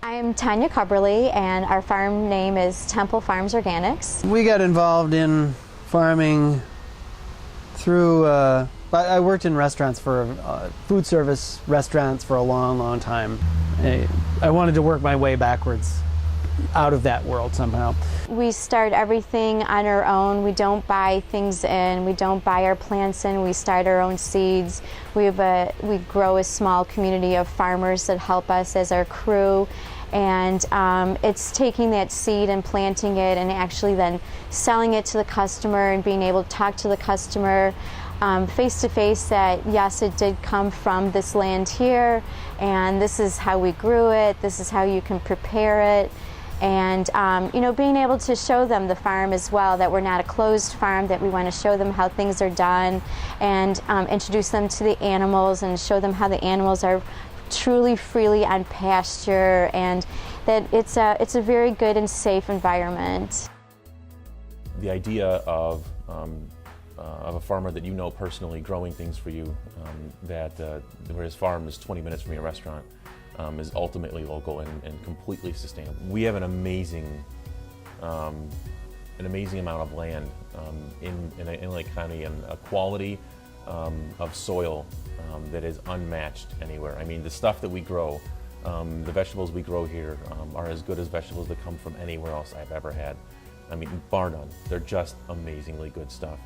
I am Tanya Cubberly, and our farm name is Temple Farms Organics. We got involved in farming through, I worked in restaurants for food service restaurants for a long, long time. I wanted to work my way backwards out of that world somehow. We start everything on our own. We don't buy things in. We don't buy our plants in. We start our own seeds. We grow a small community of farmers that help us as our crew. And it's taking that seed and planting it and actually then selling it to the customer and being able to talk to the customer face to face that yes, it did come from this land here, and this is how we grew it, this is how you can prepare it. And being able to show them the farm as well, that we're not a closed farm, that we want to show them how things are done and introduce them to the animals and show them how the animals are truly freely on pasture, and that it's a very good and safe environment. The idea of a farmer that you know personally growing things for you, where his farm is 20 minutes from your restaurant, is ultimately local and completely sustainable. We have an amazing amount of land in Lake County, and a quality of soil that is unmatched anywhere. I mean, the stuff that we grow, the vegetables we grow here are as good as vegetables that come from anywhere else I've ever had. I mean, bar none. They're just amazingly good stuff.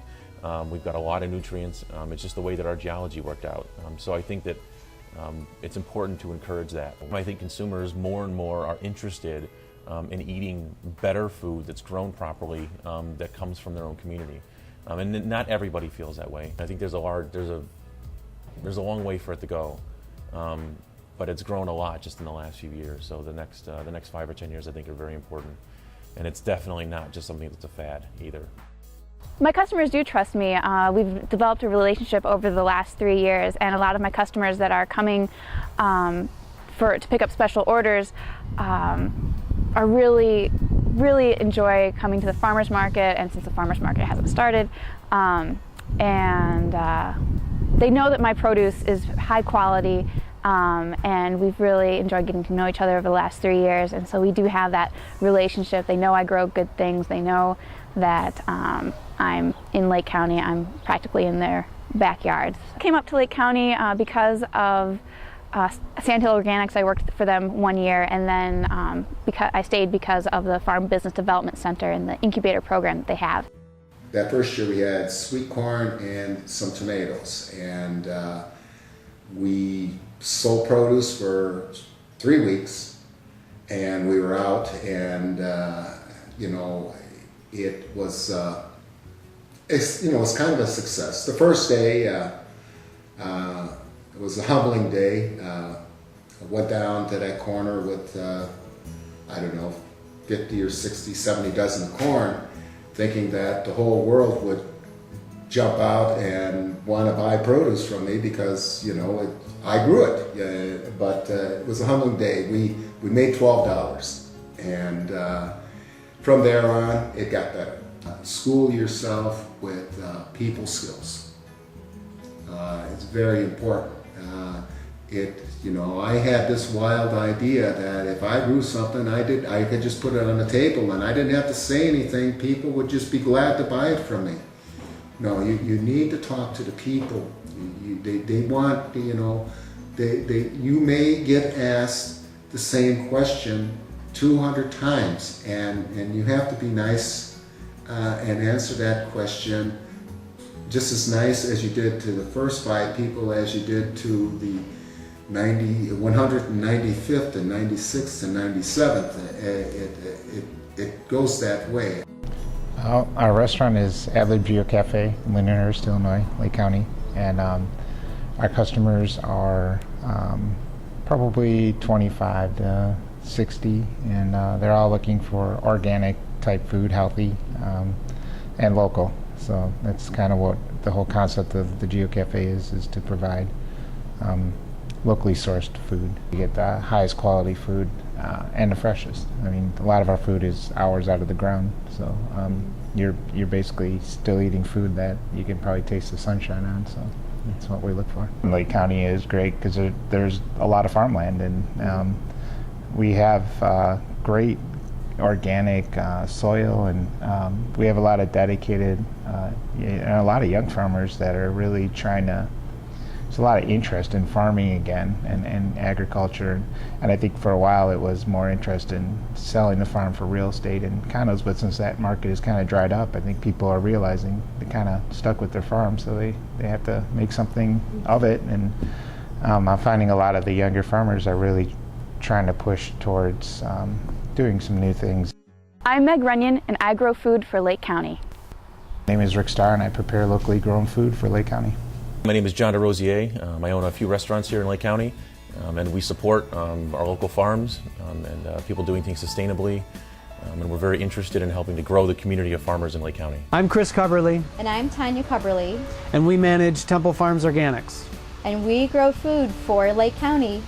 We've got a lot of nutrients. It's just the way that our geology worked out. So I think that it's important to encourage that. I think consumers more and more are interested in eating better food that's grown properly, that comes from their own community. And not everybody feels that way. I think there's a long way for it to go, but it's grown a lot just in the last few years. So the next 5 or 10 years, I think, are very important, and it's definitely not just something that's a fad either. My customers do trust me. We've developed a relationship over the last 3 years, and a lot of my customers that are coming to pick up special orders are really enjoy coming to the farmers market, and since the farmers market hasn't started, they know that my produce is high quality, and we've really enjoyed getting to know each other over the last 3 years, and so we do have that relationship. They know I grow good things. They know that I'm in Lake County. I'm practically in their backyard. I came up to Lake County because of Sandhill Organics. I worked for them 1 year, and then I stayed because of the Farm Business Development Center and the incubator program that they have. That first year we had sweet corn and some tomatoes, and we sold produce for 3 weeks, and we were out, and it was it's kind of a success. The first day it was a humbling day. I went down to that corner with 50 or 60, 70 dozen of corn, thinking that the whole world would jump out and want to buy produce from me because I grew it. But it was a humbling day. We made $12, and from there on it got better. School yourself with people skills. It's very important. I had this wild idea that if I grew something, I could just put it on the table and I didn't have to say anything. People would just be glad to buy it from me. No, you need to talk to the people. They want, you may get asked the same question 200 times, and you have to be nice and answer that question just as nice as you did to the first 5 people as you did to the 195th and 96th and 97th. It goes that way. Our restaurant is Adler Geo Cafe in Lindenhurst, Illinois, Lake County, and our customers are probably 25 to 60, and they're all looking for organic type food, healthy, and local. So that's kind of what the whole concept of the Geo Cafe is to provide locally sourced food. You get the highest quality food and the freshest. I mean, a lot of our food is hours out of the ground, so you're basically still eating food that you can probably taste the sunshine on. So that's what we look for. Lake County is great because there's a lot of farmland, and We have great organic soil, and we have a lot of dedicated and a lot of young farmers that are really trying to. There's a lot of interest in farming again and agriculture, and I think for a while it was more interest in selling the farm for real estate and condos, but since that market has kind of dried up, I think people are realizing they're kind of stuck with their farm, so they have to make something of it, and I'm finding a lot of the younger farmers are really trying to push towards doing some new things. I'm Meg Runyon, and I grow food for Lake County. My name is Rick Starr, and I prepare locally grown food for Lake County. My name is John DeRosier. I own a few restaurants here in Lake County, and we support our local farms and people doing things sustainably. And we're very interested in helping to grow the community of farmers in Lake County. I'm Chris Coverly, And I'm Tanya Coverly, and we manage Temple Farms Organics. and we grow food for Lake County.